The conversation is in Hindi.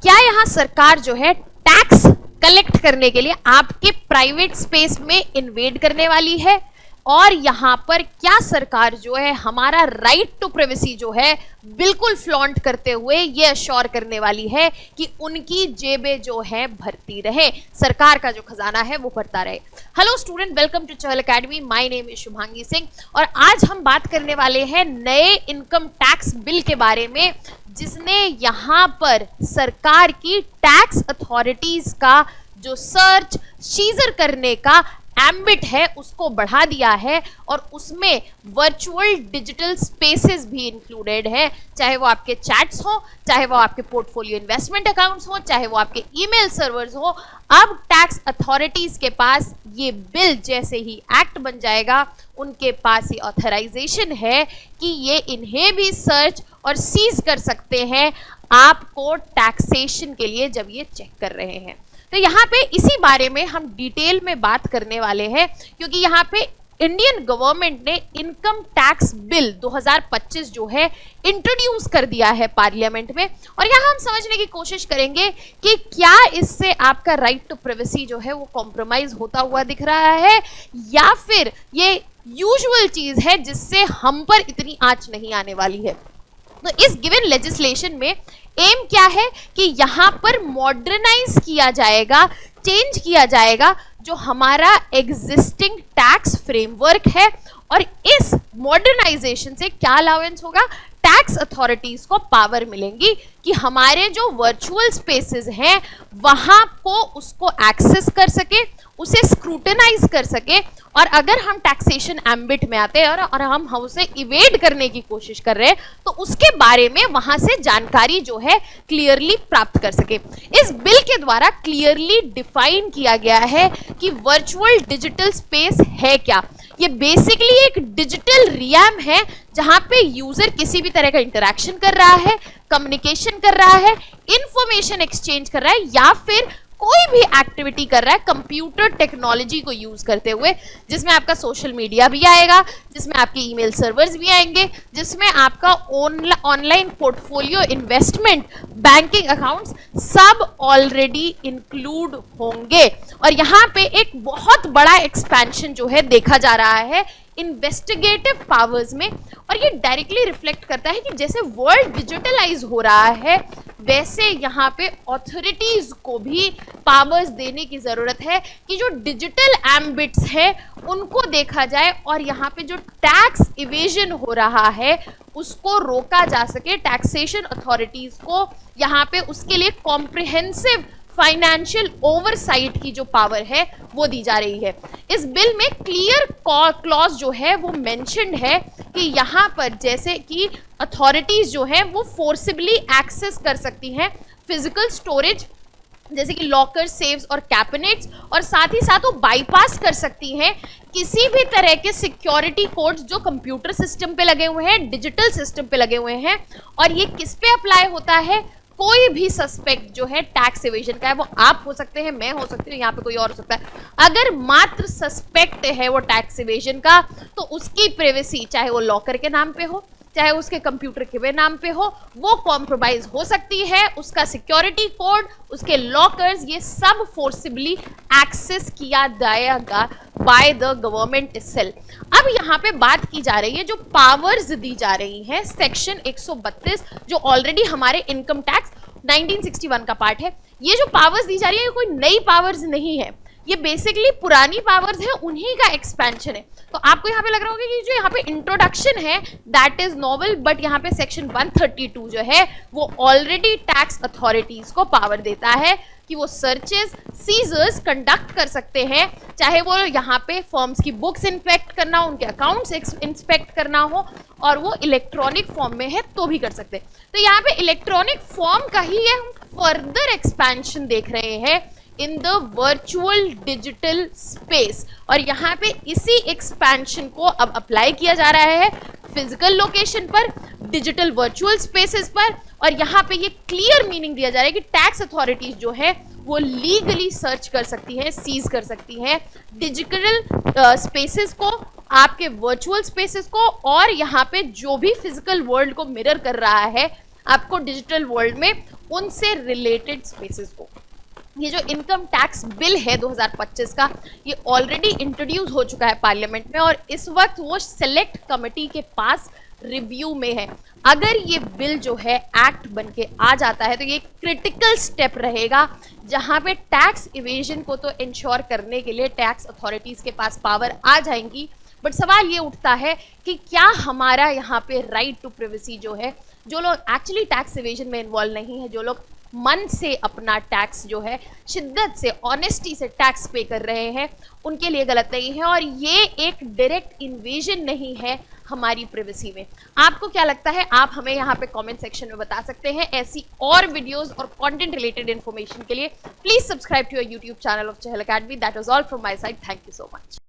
क्या यहाँ सरकार जो है टैक्स कलेक्ट करने के लिए आपके प्राइवेट स्पेस में इन्वेड करने वाली है, और यहां पर क्या सरकार जो है हमारा राइट टू प्राइवेसी जो है बिल्कुल फ्लॉन्ट करते हुए ये अश्योर करने वाली है कि उनकी जेबें जो है भरती रहे, सरकार का जो खजाना है वो भरता रहे। Hello student, welcome to Chahal academy. My name is Shubhangi Singh और आज हम बात करने वाले हैं नए इनकम टैक्स बिल के बारे में, जिसने यहाँ पर सरकार की टैक्स अथॉरिटीज का जो सर्च सीजर करने का एम्बिट है उसको बढ़ा दिया है, और उसमें वर्चुअल डिजिटल स्पेसेस भी इंक्लूडेड है, चाहे वो आपके चैट्स हो, चाहे वो आपके पोर्टफोलियो इन्वेस्टमेंट अकाउंट्स हो, चाहे वो आपके ईमेल सर्वर्स हो। अब टैक्स अथॉरिटीज के पास ये बिल जैसे ही एक्ट बन जाएगा, उनके पास ये ऑथराइजेशन है कि ये इन्हें भी सर्च और सीज कर सकते हैं आपको टैक्सेशन के लिए जब ये चेक कर रहे हैं। तो यहाँ पे इसी बारे में हम डिटेल में बात करने वाले हैं, क्योंकि यहाँ पे इंडियन गवर्नमेंट ने इनकम टैक्स बिल 2025 जो है इंट्रोड्यूस कर दिया है पार्लियामेंट में, और यहाँ हम समझने की कोशिश करेंगे कि क्या इससे आपका राइट टू प्राइवेसी जो है वो कॉम्प्रोमाइज होता हुआ दिख रहा है, या फिर ये यूजुअल चीज है जिससे हम पर इतनी आंच नहीं आने वाली है। तो इस गिवन लेजिस्लेशन में एम क्या है कि यहाँ पर मॉडर्नाइज किया जाएगा, चेंज किया जाएगा जो हमारा एग्जिस्टिंग टैक्स फ्रेमवर्क है, और इस मॉडर्नाइजेशन से क्या अलाउंस होगा, टैक्स अथॉरिटीज को पावर मिलेंगी कि हमारे जो वर्चुअल स्पेसेस हैं वहां को उसको एक्सेस कर सके, उसे स्क्रूटनाइज कर सके, और अगर हम टैक्सेशन एम्बिट में आते हैं और हम उसे इवेड करने की कोशिश कर रहे हैं तो उसके बारे में वहां से जानकारी जो है क्लियरली प्राप्त कर सके। इस बिल के द्वारा क्लियरली डिफाइन किया गया है कि वर्चुअल डिजिटल स्पेस है क्या। ये बेसिकली एक डिजिटल रियम है जहां पे यूजर किसी भी तरह का इंटरेक्शन कर रहा है, कम्युनिकेशन कर रहा है, इंफॉर्मेशन एक्सचेंज कर रहा है, या फिर कोई भी एक्टिविटी कर रहा है कंप्यूटर टेक्नोलॉजी को यूज करते हुए, जिसमें आपका सोशल मीडिया भी आएगा, जिसमें आपके ईमेल सर्वर्स भी आएंगे, जिसमें आपका online portfolio investment banking accounts सब ऑलरेडी इंक्लूड होंगे। और यहाँ पे एक बहुत बड़ा एक्सपेंशन जो है देखा जा रहा है इन्वेस्टिगेटिव पावर्स में, और ये डायरेक्टली रिफ्लेक्ट करता है कि जैसे वर्ल्ड डिजिटलाइज हो रहा है वैसे यहाँ पे ऑथोरिटीज को भी पावर्स देने की जरूरत है कि जो डिजिटल एम्बिट्स है उनको देखा जाए, और यहाँ पे जो टैक्स इवेजन हो रहा है उसको रोका जा सके। टैक्सेशन अथॉरिटीज को यहाँ पे उसके लिए कॉम्प्रिहेंसिव फाइनेंशियल ओवरसाइट की जो पावर है वो दी जा रही है। इस बिल में क्लियर क्लॉज जो है वो मेंशन्ड है कि यहाँ पर जैसे कि अथॉरिटीज जो है वो फोर्सिबली एक्सेस कर सकती हैं फिजिकल स्टोरेज जैसे कि लॉकर, सेव्स और कैबिनेट्स, और साथ ही साथ वो बाईपास कर सकती हैं किसी भी तरह के सिक्योरिटी कोड्स जो कंप्यूटर सिस्टम पे लगे हुए हैं, डिजिटल सिस्टम पे लगे हुए हैं। और ये किस पे अप्लाई होता है, कोई भी सस्पेक्ट जो है टैक्स एवेजन का है, वो आप हो सकते हैं, मैं हो सकती हूँ, यहाँ पे कोई और हो सकता है, अगर मात्र सस्पेक्ट है वो टैक्स एवेजन का, तो उसकी प्राइवेसी चाहे वो लॉकर के नाम पे हो, चाहे उसके कंप्यूटर के नाम पे हो, वो कॉम्प्रोमाइज हो सकती है। उसका सिक्योरिटी कोड, उसके लॉकर्स, ये सब फोर्सिबली एक्सेस किया जाएगा बाय द गवर्नमेंट इटसेल्फ। अब यहाँ पे बात की जा रही है जो पावर्स दी जा रही हैं, सेक्शन 132 जो ऑलरेडी हमारे इनकम टैक्स 1961 का पार्ट है। ये जो पावर्स दी जा रही है ये कोई नई पावर्स नहीं है, ये बेसिकली पुरानी पावर्स है, उन्हीं का एक्सपेंशन है। तो आपको यहाँ पे लग रहा होगा कि जो यहाँ पे इंट्रोडक्शन है दैट इज नॉवल, बट यहाँ पे सेक्शन 132 जो है वो ऑलरेडी टैक्स अथॉरिटीज को पावर देता है कि वो सर्चेस, सीजर्स कंडक्ट कर सकते हैं, चाहे वो यहाँ पे फर्म्स की बुक्स इंस्पेक्ट करना हो, उनके अकाउंट्स इंस्पेक्ट करना हो, और वो इलेक्ट्रॉनिक फॉर्म में है तो भी कर सकते हैं। तो यहाँ पे इलेक्ट्रॉनिक फॉर्म का ही हम फर्दर एक्सपेंशन देख रहे हैं in the virtual digital space, और यहाँ पे इसी एक्सपेंशन को अब अप्लाई किया जा रहा है फिजिकल लोकेशन पर, डिजिटल वर्चुअल स्पेसेस पर, और यहाँ पे ये क्लियर मीनिंग दिया जा रहा है कि टैक्स अथॉरिटीज जो है वो लीगली सर्च कर सकती हैं, सीज कर सकती हैं डिजिटल स्पेसेस को, आपके वर्चुअल स्पेसेस को, और यहाँ पे जो भी फिजिकल वर्ल्ड को मिरर कर रहा है आपको डिजिटल वर्ल्ड में, उनसे रिलेटेड स्पेसेस को। ये जो इनकम टैक्स बिल है 2025 का, ये ऑलरेडी इंट्रोड्यूस हो चुका है पार्लियामेंट में और इस वक्त वो सेलेक्ट कमेटी के पास रिव्यू में है। अगर ये बिल जो है एक्ट बन के आ जाता है तो ये क्रिटिकल स्टेप रहेगा जहां पे टैक्स इवेजन को तो इंश्योर करने के लिए टैक्स अथॉरिटीज के पास पावर आ जाएंगी, बट सवाल ये उठता है कि क्या हमारा यहाँ पे राइट टू प्राइवेसी जो है, जो लोग एक्चुअली टैक्स इवेजन में इन्वॉल्व नहीं है, जो लोग मन से अपना टैक्स जो है शिद्दत से ऑनेस्टी से टैक्स पे कर रहे हैं, उनके लिए गलत नहीं है और ये एक डायरेक्ट इन्वेजन नहीं है हमारी प्राइवेसी में। आपको क्या लगता है, आप हमें यहाँ पे कमेंट सेक्शन में बता सकते हैं। ऐसी और वीडियोस और कंटेंट रिलेटेड इन्फॉर्मेशन के लिए please subscribe to your YouTube channel of Chahal academy. That was all from my side. Thank you so much.